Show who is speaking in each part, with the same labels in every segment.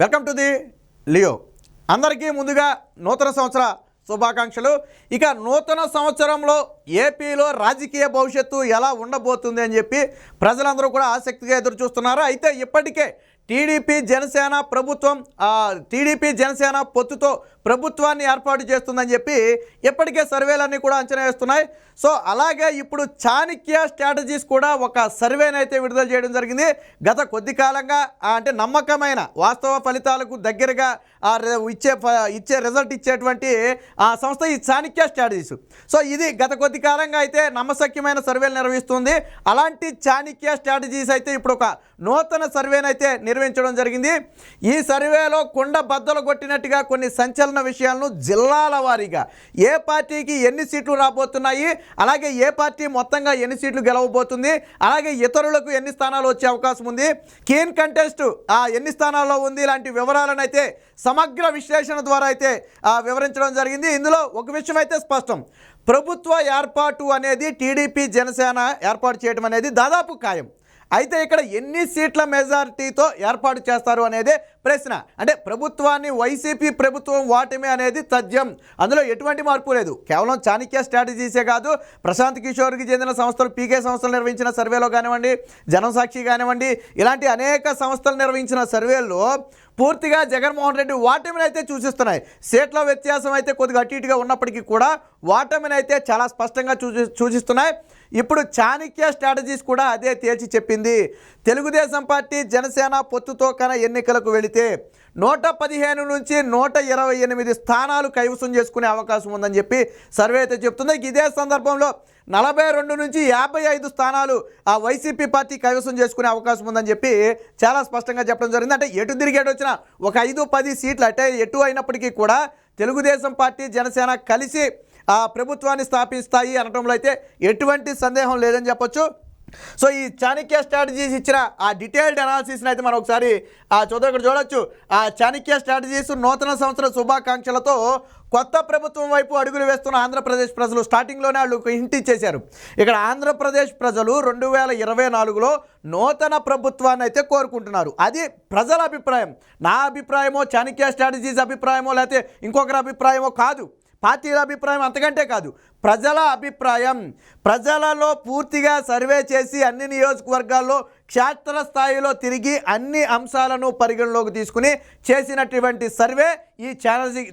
Speaker 1: Welcome to the Leo. అందరికీ ముందుగా నూతన సంవత్సర శుభాకాంక్షలు. ఇక నూతన సంవత్సరంలో ఏపీలో రాజకీయ భవిష్యత్తు ఎలా ఉండబోతుంది అని చెప్పి ప్రజలందరూ కూడా ఆసక్తిగా ఎదురు చూస్తున్నారు. అయితే ఇప్పటికే టీడీపీ జనసేన పొత్తుతో ప్రభుత్వాన్ని ఏర్పాటు చేస్తుందని చెప్పి ఇప్పటికే సర్వేలన్నీ కూడా అంచనా వేస్తున్నాయి. సో అలాగే ఇప్పుడు చాణక్య స్ట్రాటజీస్ కూడా ఒక సర్వేని అయితే విడుదల చేయడం జరిగింది. గత కొద్ది కాలంగా అంటే నమ్మకమైన వాస్తవ ఫలితాలకు దగ్గరగా ఇచ్చే రిజల్ట్ ఇచ్చేటువంటి సంస్థ ఈ చాణక్య స్ట్రాటజీస్. సో ఇది గత కొద్ది కాలంగా అయితే నమ్మశక్యమైన సర్వేలు నిర్వహిస్తుంది. అలాంటి చాణక్య స్ట్రాటజీస్ అయితే ఇప్పుడు ఒక నూతన సర్వేని అయితే నిర్వహించడం జరిగింది. ఈ సర్వేలో కుండ బద్దలు కొట్టినట్టుగా కొన్ని సంచలన విషయాలను జిల్లాల వారీగా ఏ పార్టీకి ఎన్ని సీట్లు రాబోతున్నాయి, అలాగే ఏ పార్టీ మొత్తంగా ఎన్ని సీట్లు గెలవబోతుంది, అలాగే ఇతరులకు ఎన్ని స్థానాలు వచ్చే అవకాశం ఉంది, కీన్ కంటెస్ట్ ఎన్ని స్థానాల్లో ఉంది, ఇలాంటి వివరాలను అయితే సమగ్ర విశ్లేషణ ద్వారా అయితే వివరించడం జరిగింది. ఇందులో ఒక విషయం అయితే స్పష్టం, ప్రభుత్వ ఏర్పాటు అనేది టీడీపీ జనసేన ఏర్పాటు చేయడం అనేది దాదాపు ఖాయం. అయితే ఇక్కడ ఎన్ని సీట్ల మెజారిటీతో ఏర్పాటు చేస్తారు అనేది ప్రశ్న. అంటే ప్రభుత్వాన్ని వైసీపీ ప్రభుత్వం వాటమే అనేది తథ్యం, అందులో ఎటువంటి మార్పు లేదు. కేవలం చాణక్య స్ట్రాటజీసే కాదు, ప్రశాంత్ కిషోర్కి చెందిన సంస్థలు, పీకే సంస్థలు నిర్వహించిన సర్వేలో కానివ్వండి, జనసాక్షి కానివ్వండి, ఇలాంటి అనేక సంస్థలు నిర్వహించిన సర్వేల్లో పూర్తిగా జగన్మోహన్ రెడ్డి వాటమిని అయితే సూచిస్తున్నాయి. సీట్ల వ్యత్యాసం అయితే కొద్దిగా అటు ఇటుగా ఉన్నప్పటికీ కూడా వాటమిని అయితే చాలా స్పష్టంగా సూచిస్తున్నాయి. ఇప్పుడు చాణక్య స్ట్రాటజీస్ కూడా అదే తేల్చి చెప్పింది. తెలుగుదేశం పార్టీ జనసేన పొత్తుతో కన ఎన్నికలకు వెళితే 115 నుంచి 128 స్థానాలు కైవసం చేసుకునే అవకాశం ఉందని చెప్పి సర్వే అయితే చెప్తుంది. ఇదే సందర్భంలో 42 నుంచి 55 స్థానాలు వైసీపీ పార్టీ కైవసం చేసుకునే అవకాశం ఉందని చెప్పి చాలా స్పష్టంగా చెప్పడం జరిగింది. అంటే ఎటు తిరిగేటు వచ్చినా ఒక 5-10 సీట్లు అంటే ఎటు అయినప్పటికీ కూడా తెలుగుదేశం పార్టీ జనసేన కలిసి ప్రభుత్వాన్ని స్థాపిస్తాయి అనడంలో అయితే ఎటువంటి సందేహం లేదని చెప్పొచ్చు. సో ఈ చాణక్య స్ట్రాటజీస్ ఇచ్చిన డీటెయిల్డ్ అనాలిసిస్ని అయితే మనం ఒకసారి ఇక్కడ చూడొచ్చు. చాణక్య స్ట్రాటజీస్ నూతన సంవత్సర శుభాకాంక్షలతో కొత్త ప్రభుత్వం వైపు అడుగులు వేస్తున్న ఆంధ్రప్రదేశ్ ప్రజలు స్టార్టింగ్లోనే వాళ్ళు హింట్ ఇచ్చేశారు. ఇక్కడ ఆంధ్రప్రదేశ్ ప్రజలు 2024లో నూతన ప్రభుత్వాన్ని అయితే కోరుకుంటున్నారు. అది ప్రజల అభిప్రాయం. నా అభిప్రాయమో, చాణక్య స్ట్రాటజీస్ అభిప్రాయమో, లేకపోతే ఇంకొకరి అభిప్రాయమో కాదు, పార్టీల అభిప్రాయం అంతకంటే కాదు, ప్రజల అభిప్రాయం. ప్రజలలో పూర్తిగా సర్వే చేసి అన్ని నియోజకవర్గాల్లో క్షేత్రస్థాయిలో తిరిగి అన్ని అంశాలను పరిగణలోకి తీసుకుని చేసినటువంటి సర్వే ఈ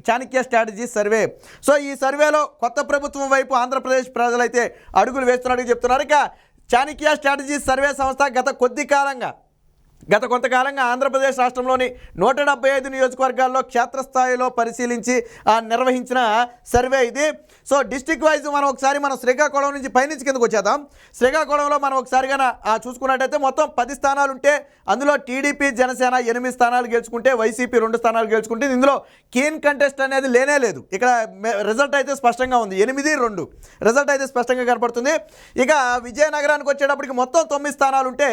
Speaker 1: చాణక్య స్ట్రాటజీ సర్వే. సో ఈ సర్వేలో కొత్త ప్రభుత్వం వైపు ఆంధ్రప్రదేశ్ ప్రజలైతే అడుగులు వేస్తున్నట్టు చెప్తున్నారు. ఇక చాణక్య స్ట్రాటజీ సర్వే సంస్థ గత కొంతకాలంగా ఆంధ్రప్రదేశ్ రాష్ట్రంలోని 175 నియోజకవర్గాల్లో క్షేత్రస్థాయిలో పరిశీలించి నిర్వహించిన సర్వే ఇది. సో డిస్ట్రిక్ట్ వైజ్ మనం శ్రీకాకుళం నుంచి పైనుంచి కిందకు వచ్చేద్దాం. శ్రీకాకుళంలో మనం ఒకసారిగా చూసుకున్నట్టయితే మొత్తం 10 స్థానాలు ఉంటే అందులో టీడీపీ జనసేన 8 స్థానాలు గెలుచుకుంటే వైసీపీ 2 స్థానాలు గెలుచుకుంటే ఇందులో కీన్ కంటెస్ట్ అనేది లేనే లేదు. ఇక్కడ రిజల్ట్ అయితే స్పష్టంగా ఉంది, 8-2 రిజల్ట్ అయితే స్పష్టంగా కనపడుతుంది. ఇక విజయనగరానికి వచ్చేటప్పటికి మొత్తం 9 స్థానాలు ఉంటే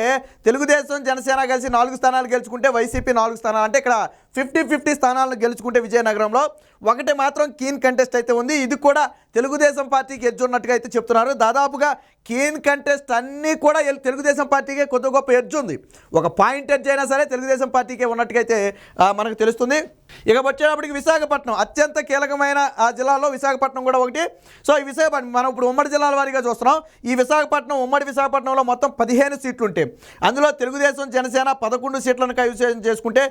Speaker 1: తెలుగుదేశం జనసేన కలిసి 4 స్థానాలు గెలుచుకుంటే వైసీపీ 4 స్థానాలు, అంటే ఇక్కడ 50-50 స్థానాలను గెలుచుకుంటే విజయనగరంలో ఒకటి మాత్రం కీన్ కంటెస్ట్ అయితే ఉంది. ఇది కూడా తెలుగుదేశం పార్టీకి ఎడ్జ్ ఉన్నట్టుగా అయితే చెప్తున్నారు. దాదాపుగా కీన్ కంటెస్ట్ అన్నీ కూడా తెలుగుదేశం పార్టీకే కొద్ది గొప్ప ఎడ్జ్ ఉంది. ఒక పాయింట్ ఎడ్జ్ అయినా సరే తెలుగుదేశం పార్టీకే ఉన్నట్టుగా అయితే మనకు తెలుస్తుంది. ఇక వచ్చేటప్పటికి విశాఖపట్నం అత్యంత కీలకమైన జిల్లాలో విశాఖపట్నం కూడా ఒకటి. సో ఈ విశాఖపట్నం మనం ఇప్పుడు ఉమ్మడి జిల్లాల వారీగా చూస్తున్నాం. ఈ ఉమ్మడి విశాఖపట్నంలో మొత్తం 15 సీట్లు ఉంటే అందులో తెలుగుదేశం జనసేన 11 సీట్లను కైవసం చేసుకుంటే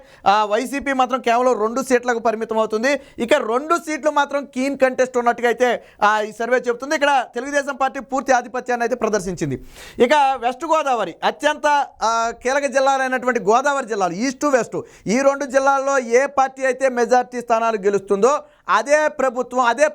Speaker 1: వైసీపీ మాత్రం కేవలం 2 సీట్లకు పరిమితం అవుతుంది. ఇక 2 సీట్లు మాత్రం కీన్ కంటెస్ట్ ఉన్నట్టుగా అయితే ఈ సర్వే చెబుతుంది. ఇక్కడ తెలుగుదేశం పార్టీ పూర్తి ఆధిపత్యాన్ని అయితే ప్రదర్శించింది. ఇక వెస్ట్ గోదావరి అత్యంత కీలక జిల్లాలైనటువంటి గోదావరి జిల్లాలు ఈస్ట్ వెస్ట్, ఈ 2 జిల్లాల్లో ఏ పార్టీ అయితే మెజార్టీ స్థానాలు గెలుస్తుందో అదే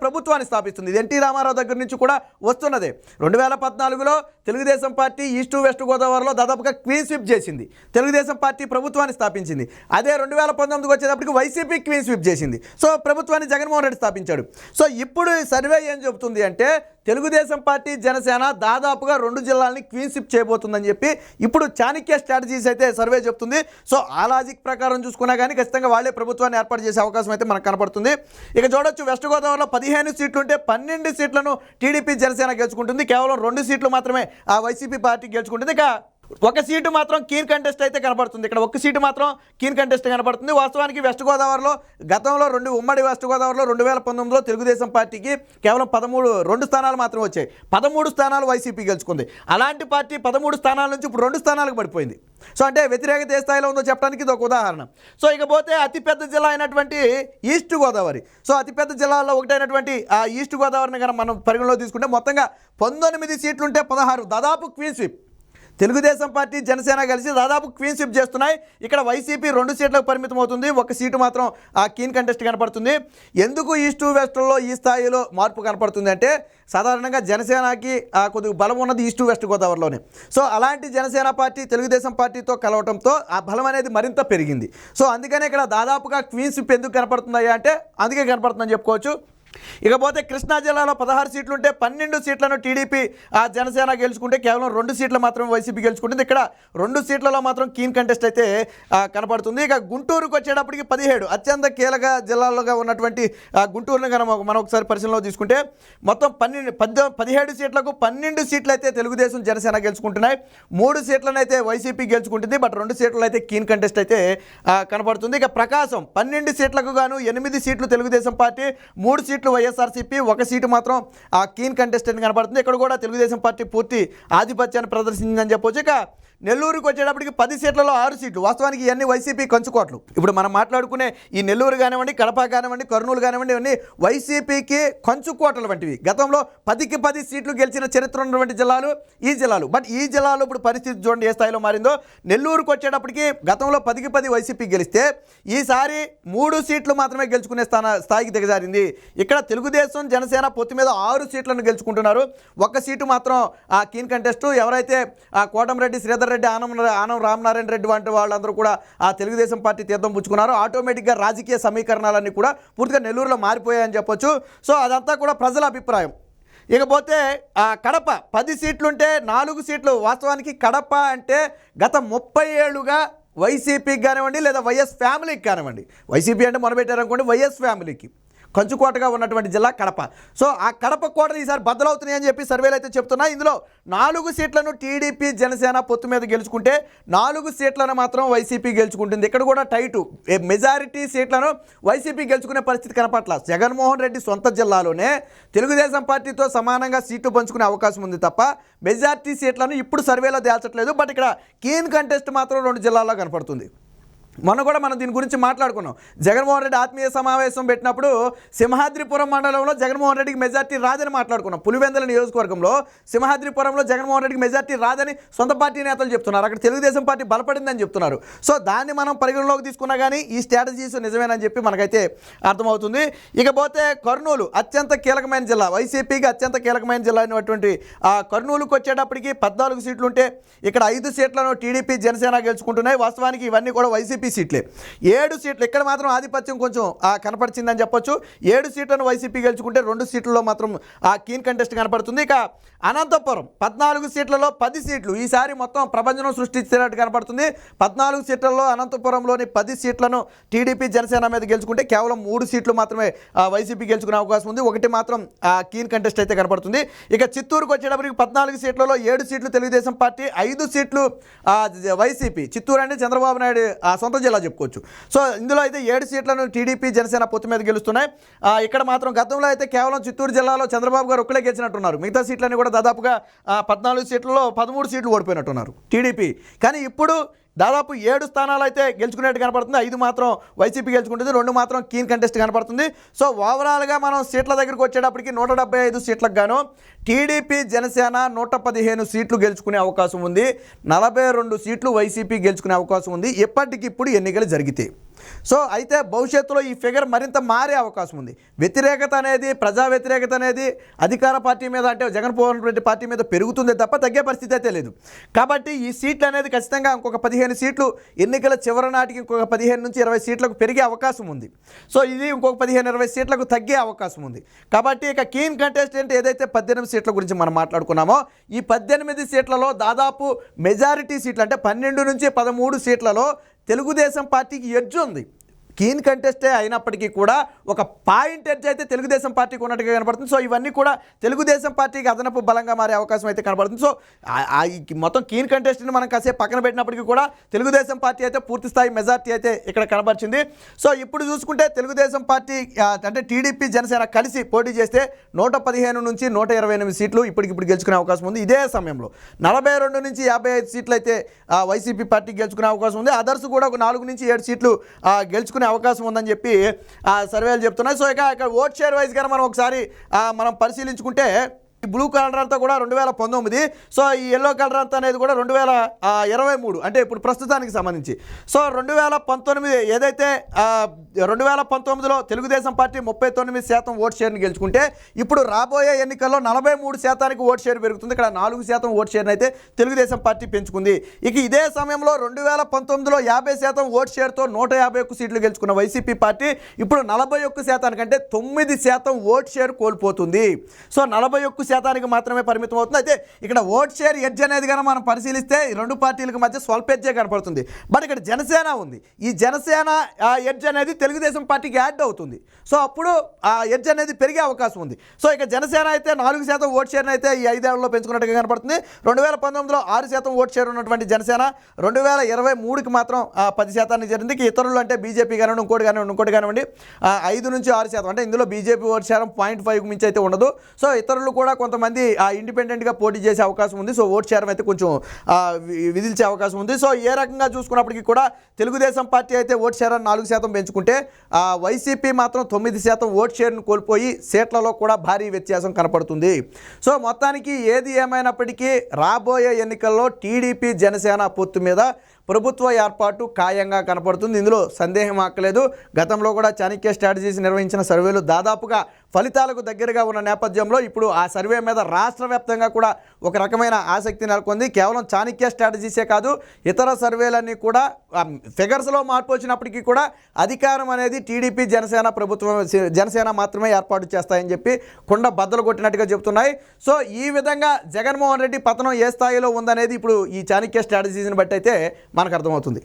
Speaker 1: ప్రభుత్వాన్ని స్థాపిస్తుంది. ఇది ఎన్టీ రామారావు దగ్గర నుంచి కూడా వస్తున్నదే. 2014లో తెలుగుదేశం పార్టీ ఈస్ట్ వెస్ట్ గోదావరిలో దాదాపుగా క్వీన్ స్విప్ చేసింది, తెలుగుదేశం పార్టీ ప్రభుత్వాన్ని స్థాపించింది. అదే 2019కి వచ్చేటప్పటికి వైసీపీ క్వీన్ స్విప్ చేసింది. సో ప్రభుత్వాన్ని జగన్మోహన్ రెడ్డి స్థాపించాడు. సో ఇప్పుడు సర్వే ఏం చెబుతుంది అంటే తెలుగుదేశం పార్టీ జనసేన దాదాపుగా 2 జిల్లాలని క్వీన్ స్విప్ చేయబోతుందని చెప్పి ఇప్పుడు చాణక్య స్ట్రాటజీస్ అయితే సర్వే చెప్తుంది. సో ఆ లాజిక్ ప్రకారం చూసుకున్నా కానీ ఖచ్చితంగా వాళ్ళే ప్రభుత్వాన్ని ఏర్పాటు చేసే అవకాశం అయితే మనకు కనపడుతుంది. ఇక చూడొచ్చు, వెస్ట్ గోదావరిలో 15 సీట్లు ఉంటే 12 సీట్లను టీడీపీ జనసేన గెలుచుకుంటుంది, కేవలం 2 సీట్లు మాత్రమే వైసీపీ పార్టీ గెలుచుకుంటుంది. ఇక ఒక సీటు మాత్రం కీన్ కంటెస్ట్ అయితే కనపడుతుంది. ఇక్కడ ఒక సీటు మాత్రం కీన్ కంటెస్ట్ కనపడుతుంది. వాస్తవానికి వెస్ట్ గోదావరిలో గతంలో ఉమ్మడి వెస్ట్ గోదావరిలో 2019లో తెలుగుదేశం పార్టీకి కేవలం 2 స్థానాలు మాత్రం వచ్చాయి. 13 స్థానాలు వైసీపీ గెలుచుకుంది. అలాంటి పార్టీ 13 స్థానాల నుంచి ఇప్పుడు 2 స్థానాలకు పడిపోయింది. సో అంటే వ్యతిరేకత ఏ స్థాయిలో ఉందో చెప్పడానికి ఇది ఒక ఉదాహరణ. సో ఇకపోతే అతిపెద్ద జిల్లా అయినటువంటి ఈస్ట్ గోదావరి, సో అతిపెద్ద జిల్లాల్లో ఒకటైనటువంటి ఆ ఈస్ట్ గోదావరిని కనుక మనం పరిగణలో తీసుకుంటే మొత్తంగా 19 సీట్లుంటే 16 దాదాపు queen sweep. Telugu Desam party Janasena కలిసి దాదాపు క్వీన్ స్వీప్ చేస్తున్నాయి. ఇక్కడ వైసీపీ 2 సీట్లకు పరిమితం అవుతుంది. ఒక సీటు మాత్రం ఆ కీన్ కంటెస్ట్ కనపడుతుంది. ఎందుకు ఈస్ట్ వెస్ట్లో ఈ స్థాయిలో మార్పు కనపడుతుంది అంటే సాధారణంగా జనసేనకి కొద్దిగా బలం ఉన్నది ఈస్ట్ వెస్ట్ గోదావరిలోనే. సో అలాంటి జనసేన పార్టీ తెలుగుదేశం పార్టీతో కలవడంతో ఆ బలం అనేది మరింత పెరిగింది. సో అందుకనే ఇక్కడ దాదాపుగా క్వీన్ స్వీప్ ఎందుకు కనపడుతుందా అంటే అందుకే కనపడుతుందని చెప్పుకోవచ్చు. ఇకపోతే కృష్ణా జిల్లాలో 16 సీట్లుంటే 12 సీట్లను టీడీపీ జనసేన గెలుచుకుంటే కేవలం 2 సీట్లు మాత్రం వైసీపీ గెలుచుకుంటుంది. ఇక్కడ 2 సీట్లలో మాత్రం కీన్ కంటెస్ట్ అయితే కనపడుతుంది. ఇక గుంటూరుకు వచ్చేటప్పటికి 17 అత్యంత కీలక జిల్లాలుగా ఉన్నటువంటి గుంటూరుని కనుక మనం ఒకసారి పరిశీలనలో తీసుకుంటే మొత్తం 17 సీట్లకు 12 సీట్లు అయితే తెలుగుదేశం జనసేన గెలుచుకుంటున్నాయి. 3 సీట్లను అయితే వైసీపీ గెలుచుకుంటుంది. బట్ 2 సీట్లు అయితే కీన్ కంటెస్ట్ అయితే కనపడుతుంది. ఇక ప్రకాశం 12 సీట్లకు గాను 8 సీట్లు తెలుగుదేశం పార్టీ, 3 సీట్లు వైఎస్ఆర్సీపీ, 1 సీటు మాత్రం ఆ కీన్ కంటెస్టెంట్ కనపడుతుంది. ఇక్కడ కూడా తెలుగుదేశం పార్టీ పూర్తి ఆధిపత్యాన్ని ప్రదర్శించిందని చెప్పొచ్చు. ఇక నెల్లూరుకు వచ్చేటప్పటికి 10 సీట్లలో 6 సీట్లు. వాస్తవానికి ఇవన్నీ వైసీపీ కంచుకోట్లు. ఇప్పుడు మనం మాట్లాడుకునే ఈ నెల్లూరు కానివ్వండి, కడప కానివ్వండి, కర్నూలు కానివ్వండి, ఇవన్నీ వైసీపీకి కంచుకోటలు వంటివి. గతంలో 10కి 10 సీట్లు గెలిచిన చరిత్ర ఉన్నటువంటి జిల్లాలు ఈ జిల్లాలు. బట్ ఈ జిల్లాలో ఇప్పుడు పరిస్థితి చూడండి ఏ స్థాయిలో మారిందో. నెల్లూరుకు వచ్చేటప్పటికి గతంలో 10కి 10 వైసీపీ గెలిస్తే ఈసారి 3 సీట్లు మాత్రమే గెలుచుకునే స్థాయికి దిగజారింది. ఇక్కడ తెలుగుదేశం జనసేన పొత్తు మీద 6 సీట్లను గెలుచుకుంటున్నారు. 1 సీటు మాత్రం ఆ కీన్ కంటెస్ట్. ఎవరైతే ఆ కోటంరెడ్డి, శ్రీధర్ రెడ్డి, ఆనం రామనారాయణ రెడ్డి వంటి వాళ్ళందరూ కూడా ఆ తెలుగుదేశం పార్టీ తీర్థం పుచ్చుకున్నారు. ఆటోమేటిక్గా రాజకీయ సమీకరణాలన్నీ కూడా పూర్తిగా నెల్లూరులో మారిపోయాయని చెప్పొచ్చు. సో అదంతా కూడా ప్రజల అభిప్రాయం. ఇకపోతే కడప 10 సీట్లుంటే 4 సీట్లు. వాస్తవానికి కడప అంటే గత 30 ఏళ్లుగా వైసీపీకి కానివ్వండి లేదా వైఎస్ ఫ్యామిలీకి కానివ్వండి, వైసీపీ అంటే మొదలుపెట్టారనుకోండి, వైఎస్ ఫ్యామిలీకి కంచుకోటగా ఉన్నటువంటి జిల్లా కడప. సో ఆ కడప కోటలు ఈసారి బద్దలవుతున్నాయని చెప్పి సర్వేలు అయితే చెప్తున్నాయి. ఇందులో 4 సీట్లను టీడీపీ జనసేన పొత్తు మీద గెలుచుకుంటే 4 సీట్లను మాత్రం వైసీపీ గెలుచుకుంటుంది. ఇక్కడ కూడా టైటు మెజారిటీ సీట్లను వైసీపీ గెలుచుకునే పరిస్థితి కనపట్ల. జగన్మోహన్ రెడ్డి సొంత జిల్లాలోనే తెలుగుదేశం పార్టీతో సమానంగా సీట్లు పంచుకునే అవకాశం ఉంది తప్ప మెజారిటీ సీట్లను ఇప్పుడు సర్వేలో తేల్చట్లేదు. బట్ ఇక్కడ కీన్ కంటెస్ట్ మాత్రం 2 జిల్లాల్లో కనపడుతుంది. మొన్న కూడా మనం దీని గురించి మాట్లాడుకున్నాం. జగన్మోహన్ రెడ్డి ఆత్మీయ సమావేశం పెట్టినప్పుడు సింహాద్రిపురం మండలంలో జగన్మోహన్ రెడ్డికి మెజార్టీ రాదని మాట్లాడుకున్నాం. పులివెందుల నియోజకవర్గంలో సింహాద్రిపురంలో జగన్మోహన్ రెడ్డికి మెజార్టీ రాదని సొంత పార్టీ నేతలు చెప్తున్నారు. అక్కడ తెలుగుదేశం పార్టీ బలపడిందని చెప్తున్నారు. సో దాన్ని మనం పరిగణలోకి తీసుకున్నా కానీ ఈ స్ట్రాటజీస్ నిజమేనని చెప్పి మనకైతే అర్థమవుతుంది. ఇకపోతే కర్నూలు అత్యంత కీలకమైన జిల్లా, వైసీపీకి అత్యంత కీలకమైన జిల్లా అయినటువంటి ఆ కర్నూలుకు వచ్చేటప్పటికి 14 సీట్లు ఉంటే ఇక్కడ 5 సీట్లను టీడీపీ జనసేన గెలుచుకుంటున్నాయి. వాస్తవానికి ఇవన్నీ కూడా వైసీపీ సీట్లే. 7 సీట్లు ఇక్కడ మాత్రం ఆధిపత్యం కొంచెం కనపరిచిందని చెప్పొచ్చు. 7 సీట్లను వైసీపీ గెలుచుకుంటే 2 సీట్లలో మాత్రం ఆ కీన్ కంటెస్ట్ కనపడుతుంది. ఇక అనంతపురం 14 సీట్లలో 10 సీట్లు ఈసారి మొత్తం ప్రపంచం సృష్టించినట్టు కనపడుతుంది. 14 సీట్లలో అనంతపురంలోని 10 సీట్లను టీడీపీ జనసేన మీద గెలుచుకుంటే కేవలం 3 సీట్లు మాత్రమే వైసీపీ గెలుచుకునే అవకాశం ఉంది. 1 మాత్రం కీన్ కంటెస్ట్ అయితే కనపడుతుంది. ఇక చిత్తూరుకు వచ్చేటప్పటికి 14 సీట్లలో 7 సీట్లు తెలుగుదేశం పార్టీ, 5 సీట్లు వైసీపీ. చిత్తూరు అంటే చంద్రబాబు నాయుడు సొంత జిల్లా చెప్పుకోవచ్చు. సో ఇందులో అయితే 7 సీట్లను టీడీపీ జనసేన పొత్తు మీద గెలుస్తున్నాయి. ఇక్కడ మాత్రం గతంలో అయితే కేవలం చిత్తూరు జిల్లాలో చంద్రబాబు గారు ఒక్కలే గెలిచినట్టున్నారు. మిగతా సీట్లన్నీ కూడా దాదాపుగా 14 సీట్లలో 13 సీట్లు ఓడిపోయినట్టున్నారు టీడీపీ. కానీ ఇప్పుడు దాదాపు 7 స్థానాలు అయితే గెలుచుకునేట్టు కనపడుతుంది. 5 మాత్రం వైసీపీ గెలుచుకుంటుంది, 2 మాత్రం కీన్ కంటెస్ట్ కనపడుతుంది. సో ఓవరాల్గా మనం సీట్ల దగ్గరికి వచ్చేటప్పటికి 175 సీట్లకు గాను టీడీపీ జనసేన 115 సీట్లు గెలుచుకునే అవకాశం ఉంది. 42 సీట్లు వైసీపీ గెలుచుకునే అవకాశం ఉంది ఎప్పటికిప్పుడు ఎన్నికలు జరిగితే. సో అయితే భవిష్యత్తులో ఈ ఫిగర్ మరింత మారే అవకాశం ఉంది. వ్యతిరేకత అనేది, ప్రజా వ్యతిరేకత అనేది అధికార పార్టీ మీద అంటే జగన్మోహన్ రెడ్డి పార్టీ మీద పెరుగుతుంది తప్ప తగ్గే పరిస్థితి అయితే లేదు. కాబట్టి ఈ సీట్లు అనేది ఖచ్చితంగా ఇంకొక 15 సీట్లు ఎన్నికల చివరి నాటికి ఇంకొక 15 నుంచి 20 సీట్లకు పెరిగే అవకాశం ఉంది. సో ఇది ఇంకొక 15-20 సీట్లకు తగ్గే అవకాశం ఉంది. కాబట్టి ఇక కీన్ కంటెస్టెంట్ ఏదైతే 18 సీట్ల గురించి మనం మాట్లాడుకున్నామో ఈ 18 సీట్లలో దాదాపు మెజారిటీ సీట్లు అంటే 12 నుంచి 13 సీట్లలో తెలుగుదేశం పార్టీకి ఎడ్జ్ ఉంది. కీన్ కంటెస్టే అయినప్పటికీ కూడా ఒక పాయింట్ ఎడ్జ్ అయితే తెలుగుదేశం పార్టీకి ఉన్నట్టుగా కనపడుతుంది. సో ఇవన్నీ కూడా తెలుగుదేశం పార్టీకి అదనపు బలంగా మారే అవకాశం అయితే కనపడుతుంది. సో మొత్తం కీన్ కంటెస్ట్ని మనం కాసేపు పక్కన పెట్టినప్పటికీ కూడా తెలుగుదేశం పార్టీ అయితే పూర్తి స్థాయి మెజార్టీ అయితే ఇక్కడ కనబరిచింది. సో ఇప్పుడు చూసుకుంటే తెలుగుదేశం పార్టీ అంటే టీడీపీ జనసేన కలిసి పోటీ చేస్తే 115 నుంచి 128 సీట్లు ఇప్పటికిప్పుడు గెలుచుకునే అవకాశం ఉంది. ఇదే సమయంలో 42 నుంచి 55 సీట్లు అయితే వైసీపీ పార్టీ గెలుచుకునే అవకాశం ఉంది. అదర్స్ కూడా ఒక 4 నుంచి 7 సీట్లు గెలుచుకునే అవకాశం ఉందని చెప్పి సర్వేలు చెప్తున్నాయి. సో ఇక్కడ ఓట్ షేర్ వైజ్ గా మనం ఒకసారి మనం పరిశీలించుకుంటే బ్లూ కలర్ అంతా కూడా 2019, సో ఈ ఎల్లో కలర్ అంతా అనేది కూడా 2023 అంటే ఇప్పుడు ప్రస్తుతానికి సంబంధించి. సో 2019 ఏదైతే 2019లో తెలుగుదేశం పార్టీ 39% ఓట్ షేర్ని గెలుచుకుంటే ఇప్పుడు రాబోయే ఎన్నికల్లో 43% ఓట్ షేర్ పెరుగుతుంది. ఇక్కడ 4% ఓట్ షేర్ని అయితే తెలుగుదేశం పార్టీ పెంచుకుంది. ఇక ఇదే సమయంలో 2019లో 50% ఓట్ షేర్తో 151 సీట్లు గెలుచుకున్న వైసీపీ పార్టీ ఇప్పుడు 41% కంటే 9% ఓట్ షేర్ కోల్పోతుంది. సో 41% మాత్రమే పరిమితం అవుతుంది. అయితే ఇక్కడ ఓట్ షేర్ ఎడ్జ్ అనేది కనుక మనం పరిశీలిస్తే ఈ రెండు పార్టీలకు మధ్య స్వల్ప ఎడ్జే కనపడుతుంది. బట్ ఇక్కడ జనసేన ఉంది. ఈ జనసేన ఎడ్జ్ అనేది తెలుగుదేశం పార్టీకి యాడ్ అవుతుంది. సో అప్పుడు ఆ ఎడ్జ్ అనేది పెరిగే అవకాశం ఉంది. సో ఇక జనసేన అయితే 4% ఓట్ షేర్ని అయితే ఈ 5 ఏళ్లలో పెంచుకున్నట్టుగా కనపడుతుంది. 2019లో 6% ఓట్ షేర్ ఉన్నటువంటి జనసేన 2023కి మాత్రం 10% జరిగింది. ఇతరులు అంటే బీజేపీ కానివ్వండి, ఇంకోటి కానివ్వండి 5 నుంచి 6%, అంటే ఇందులో బీజేపీ ఓట్ శాతం 0.5 మించి అయితే ఉండదు. సో ఇతరులు కూడా కొంతమంది ఇండిపెండెంట్గా పోటీ చేసే అవకాశం ఉంది. సో ఓట్ షేర్ అయితే కొంచెం విధించే అవకాశం ఉంది. సో ఏ రకంగా చూసుకున్నప్పటికీ కూడా తెలుగుదేశం పార్టీ అయితే ఓట్ షేర్ 4% పెంచుకుంటే వైసీపీ మాత్రం 9% ఓట్ షేర్ను కోల్పోయి సీట్లలో కూడా భారీ వ్యత్యాసం కనపడుతుంది. సో మొత్తానికి ఏది ఏమైనప్పటికీ రాబోయే ఎన్నికల్లో టీడీపీ జనసేన పొత్తు మీద ప్రభుత్వ ఏర్పాటు ఖాయంగా కనపడుతుంది. ఇందులో సందేహం ఆక్కలేదు. గతంలో కూడా చాణక్య స్ట్రాటజీస్ నిర్వహించిన సర్వేలు దాదాపుగా ఫలితాలకు దగ్గరగా ఉన్న నేపథ్యంలో ఇప్పుడు ఆ సర్వే మీద రాష్ట్ర వ్యాప్తంగా కూడా ఒక రకమైన ఆసక్తి నెలకొంది. కేవలం చాణక్య స్ట్రాటజీసే కాదు, ఇతర సర్వేలన్నీ కూడా ఫిగర్స్లో మార్పు వచ్చినప్పటికీ కూడా అధికారం అనేది టీడీపీ జనసేన మాత్రమే ఏర్పాటు చేస్తాయని చెప్పి కుండ బద్దలు కొట్టినట్టుగా చెబుతున్నాయి. సో ఈ విధంగా జగన్మోహన్ రెడ్డి పతనం ఏ స్థాయిలో ఉందనేది ఇప్పుడు ఈ చాణక్య స్ట్రాటజీస్ని బట్టి అయితే మనకు అర్థమవుతుంది.